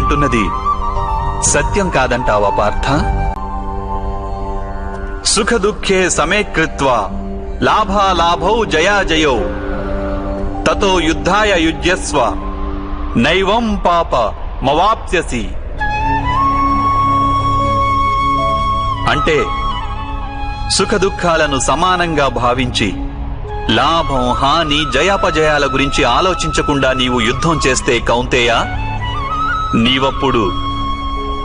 అంటున్నది సత్యం కాదంటావా పార్థ? సుఖ దుఃఖే సమే కృత్వా లాభాలాభౌ జయాజయౌ తతో యుద్ధాయ యుజ్యస్వ నైవం పాప మవాప్స్యసి. అంటే సుఖ దుఃఖాలను సమానంగా భావించి లాభం, హాని, జయాపజయాల గురించి ఆలోచించకుండా నీవు యుద్ధం చేస్తే కౌంతేయ, నీవప్పుడు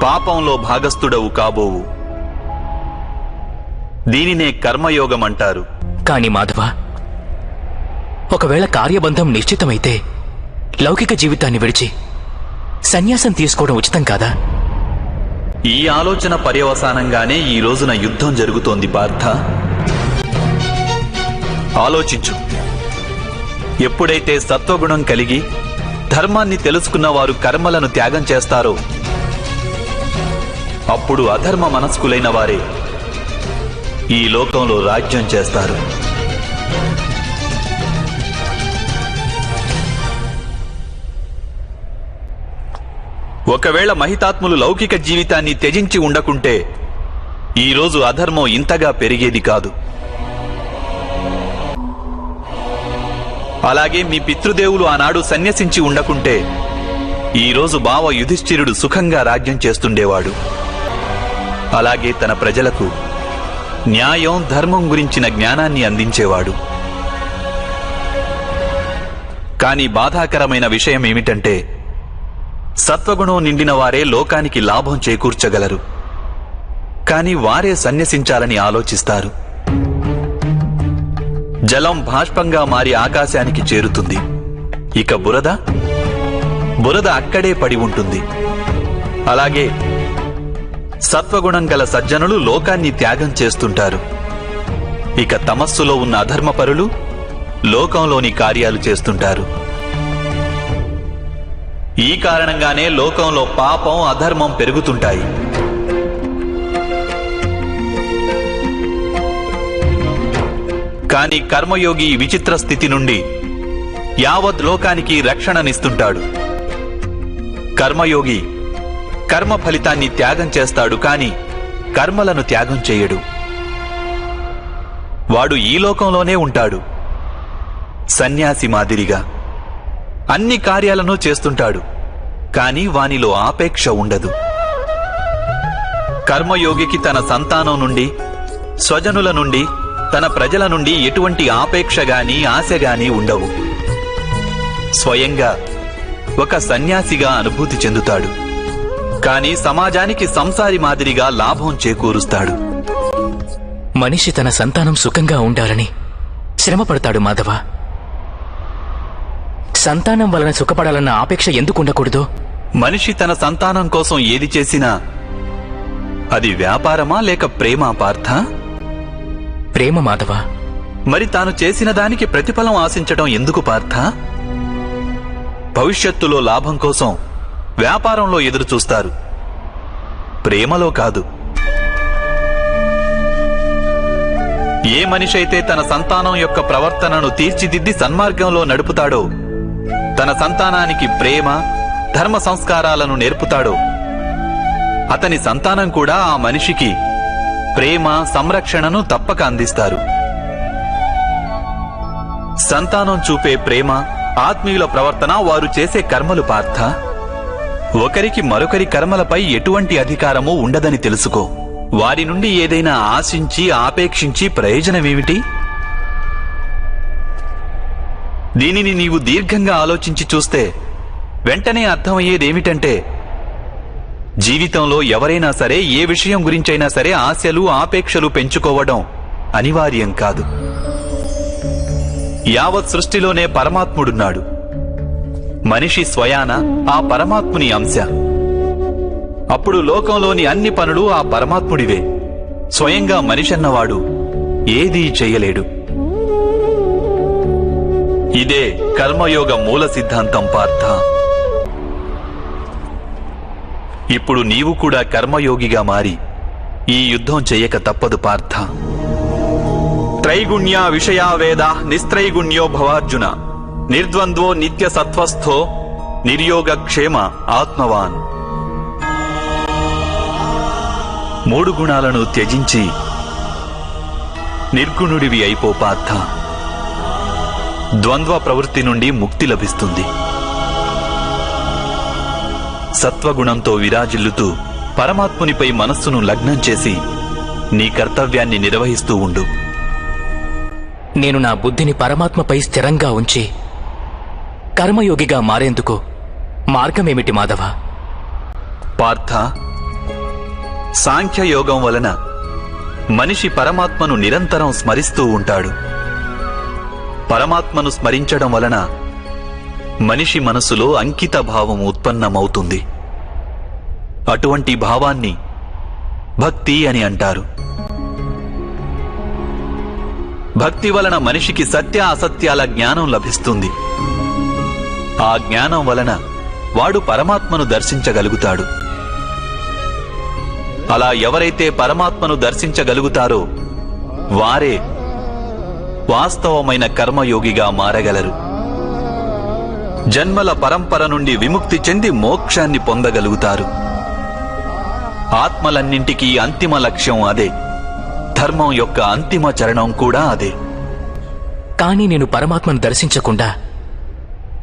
పాపంలో భాగస్థుడవు కాబోవు. దీనినే కర్మయోగమంటారు. కాని మాధవ, ఒకవేళ కార్యబంధం నిశ్చితమైతే లౌకిక జీవితాన్ని విడిచి సన్యాసం తీసుకోవడం ఉచితం కాదా? ఈ ఆలోచన పర్యవసానంగానే ఈ రోజున యుద్ధం జరుగుతోంది పార్థ. ఆలోచించు. ఎప్పుడైతే సత్వగుణం కలిగి ధర్మాన్ని తెలుసుకున్న వారు కర్మలను త్యాగం చేస్తారో అప్పుడు అధర్మ మనస్కులైన వారే ఈ లోకంలో రాజ్యం చేస్తారు. ఒకవేళ మహితాత్ములు లౌకిక జీవితాన్ని త్యజించి ఉండకుంటే ఈరోజు అధర్మం ఇంతగా పెరిగేది కాదు. అలాగే మీ పితృదేవులు ఆనాడు సన్యసించి ఉండకుంటే ఈరోజు బావ యుధిష్ఠిరుడు సుఖంగా రాజ్యం చేస్తుండేవాడు. అలాగే తన ప్రజలకు న్యాయం, ధర్మం గురించిన జ్ఞానాన్ని అందించేవాడు. కానీ బాధాకరమైన విషయం ఏమిటంటే సత్వగుణం నిండిన వారే లోకానికి లాభం చేకూర్చగలరు. కాని వారే సన్యసించాలని ఆలోచిస్తారు. జలం బాష్పంగా మారి ఆకాశానికి చేరుతుంది. ఇక బురద అక్కడే పడి ఉంటుంది. అలాగే సత్వగుణం గల సజ్జనులు లోకాన్ని త్యాగం చేస్తుంటారు. ఇక తమస్సులో ఉన్న అధర్మపరులు లోకంలోని కార్యాలు చేస్తుంటారు. ఈ కారణంగానే లోకంలో పాపం, అధర్మం పెరుగుతుంటాయి. కాని కర్మయోగి ఈ విచిత్ర స్థితి నుండి యావత్ లోకానికి రక్షణనిస్తుంటాడు. కర్మయోగి కర్మ ఫలితాన్ని త్యాగం చేస్తాడు, కాని కర్మలను త్యాగం చేయడు. వాడు ఈ లోకంలోనే ఉంటాడు. సన్యాసి మాదిరిగా అన్ని కార్యాలను చేస్తుంటాడు, కాని వానిలో ఆపేక్ష ఉండదు. కర్మయోగికి తన సంతానం నుండి, స్వజనుల నుండి, తన ప్రజల నుండి ఎటువంటి ఆపేక్షగాని, ఆశగాని ఉండవు. స్వయంగా ఒక సన్యాసిగా అనుభూతి చెందుతాడు. కాని సమాజానికి సంసారి మాదిరిగా లాభం చేకూరుస్తాడు. మనిషి తన సంతానం సుఖంగా ఉండాలని శ్రమపడతాడు మాధవ. సంతానం వలన సుఖపడాలన్న ఆపేక్ష ఎందుకు ఉండకూడదు? మనిషి తన సంతానం కోసం ఏది చేసినా అది వ్యాపారమా లేక ప్రేమ పార్థ? ప్రేమ మాధవ. మరి తాను చేసిన దానికి ప్రతిఫలం ఆశించడం ఎందుకు పార్థ? భవిష్యత్తులో లాభం కోసం వ్యాపారంలో ఎదురు చూస్తారు, ప్రేమలో కాదు. ఏ మనిషైతే తన సంతానం యొక్క ప్రవర్తనను తీర్చిదిద్ది సన్మార్గంలో నడుపుతాడో, తన సంతానానికి ప్రేమ, ధర్మ సంస్కారాలను నేర్పుతాడో, అతని సంతానం కూడా ఆ మనిషికి ప్రేమ, సంరక్షణను తప్పక అందిస్తారు. సంతానం చూపే ప్రేమ, ఆత్మీయుల ప్రవర్తన, వారు చేసే కర్మలు పార్థ. ఒకరికి మరొకరి కర్మలపై ఎటువంటి అధికారమూ ఉండదని తెలుసుకో. వారి నుండి ఏదైనా ఆశించి, ఆపేక్షించి ప్రయోజనమేమిటి? దీనిని నీవు దీర్ఘంగా ఆలోచించి చూస్తే వెంటనే అర్థమయ్యేదేమిటంటే, జీవితంలో ఎవరైనా సరే, ఏ విషయం గురించైనా సరే ఆశలు, ఆపేక్షలు పెంచుకోవడం అనివార్యం కాదు. యావత్ సృష్టిలోనే పరమాత్ముడున్నాడు. మనిషి స్వయాన ఆ పరమాత్ముని అంశ. అప్పుడు లోకంలోని అన్ని పనులు ఆ పరమాత్ముడివే. స్వయంగా మనిషన్నవాడు ఏదీ చెయ్యలేడు. ఇదే కర్మయోగ మూల సిద్ధాంతం పార్థ. ఇప్పుడు నీవు కూడా కర్మయోగిగా మారి ఈ యుద్ధం చెయ్యక తప్పదు పార్థ. త్రైగుణ్య విషయా వేద నిస్త్రైగుణ్యో భవార్జున నిర్ద్వంద్వో నిత్య సత్వస్థో నిర్యోగ క్షేమ ఆత్మవాన్. మూడు గుణాలను త్యజించి నిర్గుణుడివి అయిపో పార్థ. ద్వంద్వ ప్రవృత్తి నుండి ముక్తి లభిస్తుంది. సత్వగుణంతో విరాజిల్లుతూ పరమాత్మునిపై మనస్సును లగ్నం చేసి నీ కర్తవ్యాన్ని నిర్వహిస్తూ ఉండు. నేను నా బుద్ధిని పరమాత్మపై స్థిరంగా ఉంచి కర్మయోగిగా మారేందుకు మార్గమేమిటి మాధవ? పార్థ, సాంఖ్యయోగం వలన మనిషి పరమాత్మను నిరంతరం స్మరిస్తూ ఉంటాడు. పరమాత్మను స్మరించడం వలన మనిషి మనసులో అంకిత భావం ఉత్పన్నమవుతుంది. అటువంటి భావాన్ని భక్తి అని అంటారు. భక్తి వలన మనిషికి సత్య అసత్యాల జ్ఞానం లభిస్తుంది. ఆ జ్ఞానం వలన వాడు పరమాత్మను దర్శించగలుగుతాడు. అలా ఎవరైతే పరమాత్మను దర్శించగలుగుతారో వారే వాస్తవమైన కర్మయోగిగా మారగలరు. జన్మల పరంపర నుండి విముక్తి చెంది మోక్షాన్ని పొందగలుగుతారు. ఆత్మలన్నింటికీ అంతిమ లక్ష్యం అదే. ధర్మం యొక్క అంతిమ చరణం కూడా అదే. కానీ నేను పరమాత్మను దర్శించకుండా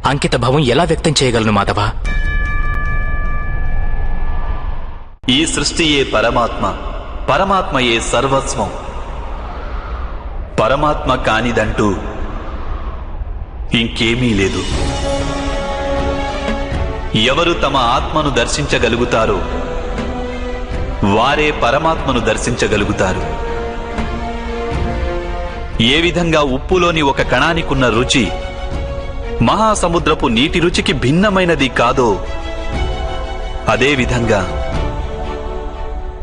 అంకిత భావం ఎలా వ్యక్తం చేయగలను మాధవ? ఈ సృష్టియే పరమాత్మ, పరమాత్మయే సర్వస్వం. పరమాత్మ కానిదంటూ ఇంకేమీ లేదు. ఎవరు తమ ఆత్మను దర్శించగలుగుతారో వారే పరమాత్మను దర్శించగలుగుతారు. ఏ విధంగా ఉప్పులోని ఒక కణానికున్న రుచి మహాసముద్రపు నీటి రుచికి భిన్నమైనది కాదో, అదేవిధంగా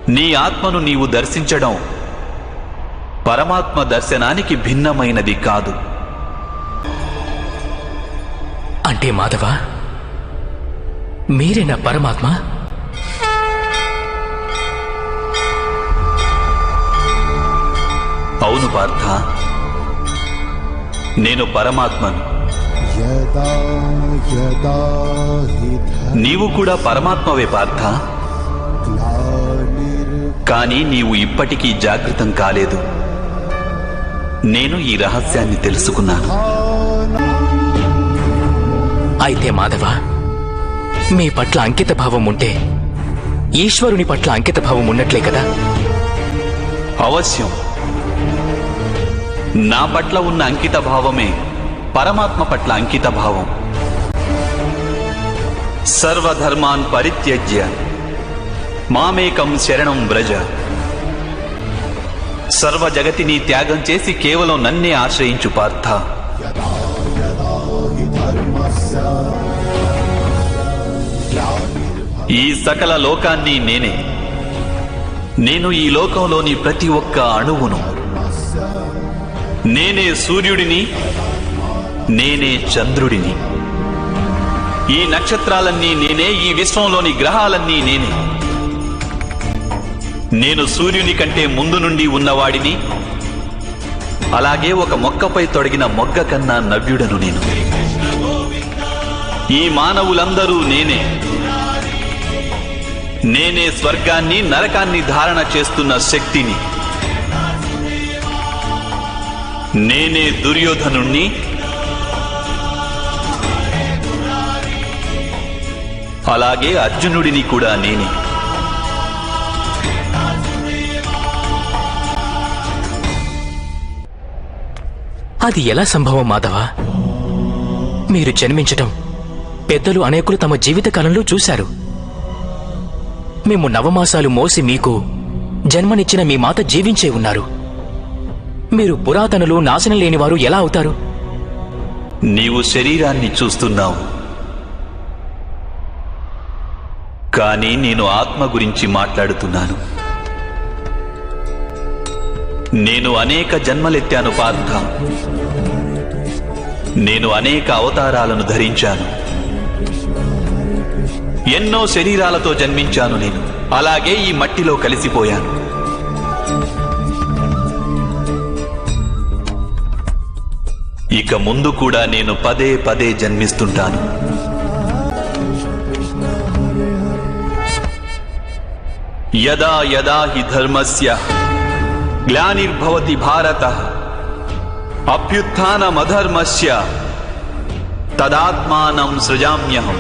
నీ ఆత్మను నీవు దర్శించడం పరమాత్మ దర్శనానికి భిన్నమైనది కాదు. అంటే మాధవ, మీరేనా పరమాత్మ? అవును పార్థ, నేను పరమాత్మను. నీవు కూడా పరమాత్మవే పార్థ. కానీ నీవు ఇప్పటికీ జాగృతం కాలేదు. నేను ఈ రహస్యాన్ని తెలుసుకున్నాను. అయితే మాధవ, మీ పట్ల అంకిత భావం ఉంటే ఈశ్వరుని పట్ల అంకిత భావం ఉన్నట్లే కదా? అవశ్యం. నా పట్ల ఉన్న అంకిత భావమే పరమాత్మ పట్ల అంకిత భావం. సర్వధర్మాన్ పరిత్యజ్య మామేకం శరణం వ్రజ. సర్వ జగతిని త్యాగం చేసి కేవలం నన్నే ఆశ్రయించు పార్థ. ఈ సకల లోకాన్ని నేనే. నేను ఈ లోకంలోని ప్రతి ఒక్క అణువును. నేనే సూర్యుడిని, నేనే చంద్రుడిని. ఈ నక్షత్రాలన్నీ నేనే, ఈ విశ్వంలోని గ్రహాలన్నీ నేనే. నేను సూర్యుని కంటే ముందు నుండి ఉన్నవాడిని. అలాగే ఒక మొక్కపై తొడిగిన మొగ్గ కన్నా నవ్యుడను నేను. ఈ మానవులందరూ నేనే. నేనే స్వర్గాన్ని నరకాన్ని ధారణ చేస్తున్న శక్తిని. నేనే దుర్యోధనుణ్ణి, అలాగే అర్జునుడిని కూడా నేనే. అది ఎలా సంభవం మాధవ? మీరు జన్మించటం పెద్దలు అనేకులు తమ జీవితకాలంలో చూశారు. మేము నవమాసాలు మోసి మీకు జన్మనిచ్చిన మీ మాత జీవించే ఉన్నారు. మీరు పురాతనులు, నాశనం లేనివారు ఎలా అవుతారు? నీవు శరీరాన్ని చూస్తున్నావు, కానీ నేను ఆత్మ గురించి మాట్లాడుతున్నాను. నేను అనేక జన్మలెత్తాను పార్థ. నేను అనేక అవతారాలను ధరించాను. ఎన్నో శరీరాలతో జన్మించాను నేను. అలాగే ఈ మట్టిలో కలిసిపోయాను. ఇక ముందు కూడా నేను పదే పదే జన్మిస్తుంటాను. యదా యదా హి ధర్మస్య గ్లానిర్భవతి భారత అభ్యుత్థానమధర్మస్య తదాత్మానం సృజామ్యహం.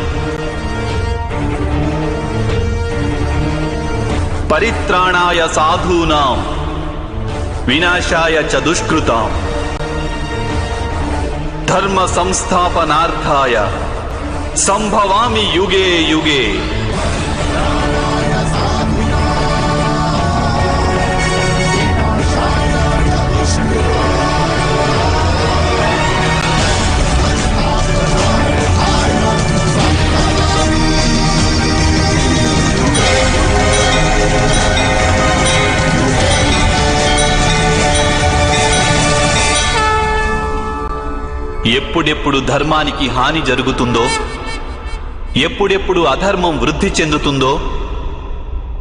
పరిత్రాణాయ సాధూనాం వినాశాయ చ దుష్కృతాం ధర్మ సంస్థాపనార్థాయ సంభవామి యుగే యుగే. ఎప్పుడెప్పుడు ధర్మానికి హాని జరుగుతుందో, ఎప్పుడెప్పుడు అధర్మం వృద్ధి చెందుతుందో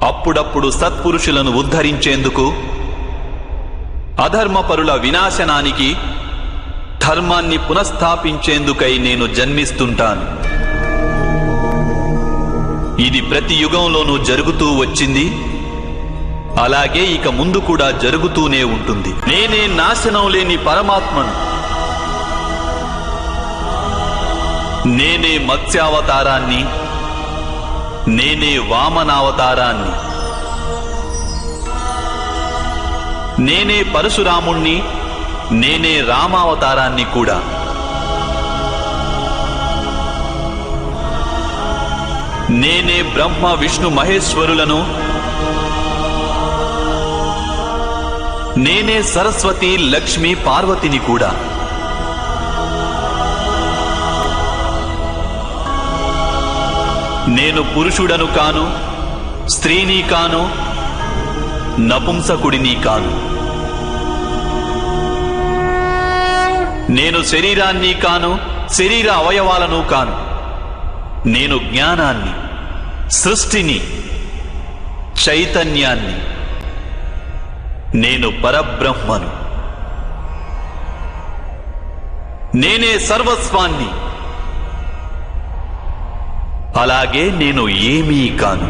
అప్పుడప్పుడు సత్పురుషులను ఉద్ధరించేందుకు, అధర్మపరుల వినాశనానికి, ధర్మాన్ని పునఃస్థాపించేందుకై నేను జన్మిస్తుంటాను. ఇది ప్రతి యుగంలోనూ జరుగుతూ వచ్చింది, అలాగే ఇక ముందు కూడా జరుగుతూనే ఉంటుంది. నేనే నాశనం లేని పరమాత్మను. నేనే మత్స్యావతారాన్ని, నేనే వామనావతారాన్ని, నేనే పరశురాముణ్ణి, నేనే రామావతారాన్ని కూడా. నేనే బ్రహ్మ విష్ణు మహేశ్వరులను, నేనే సరస్వతి లక్ష్మి పార్వతిని కూడా. నేను పురుషుడను కాను, స్త్రీని కాను, నపుంసకుడిని కాను. నేను శరీరాన్ని కాను, శరీర అవయవాలను కాను. నేను జ్ఞానాన్ని, సృష్టిని, చైతన్యాన్ని. నేను పరబ్రహ్మను. నేనే సర్వస్వాన్ని. అలాగే నేను ఏమీ కాను.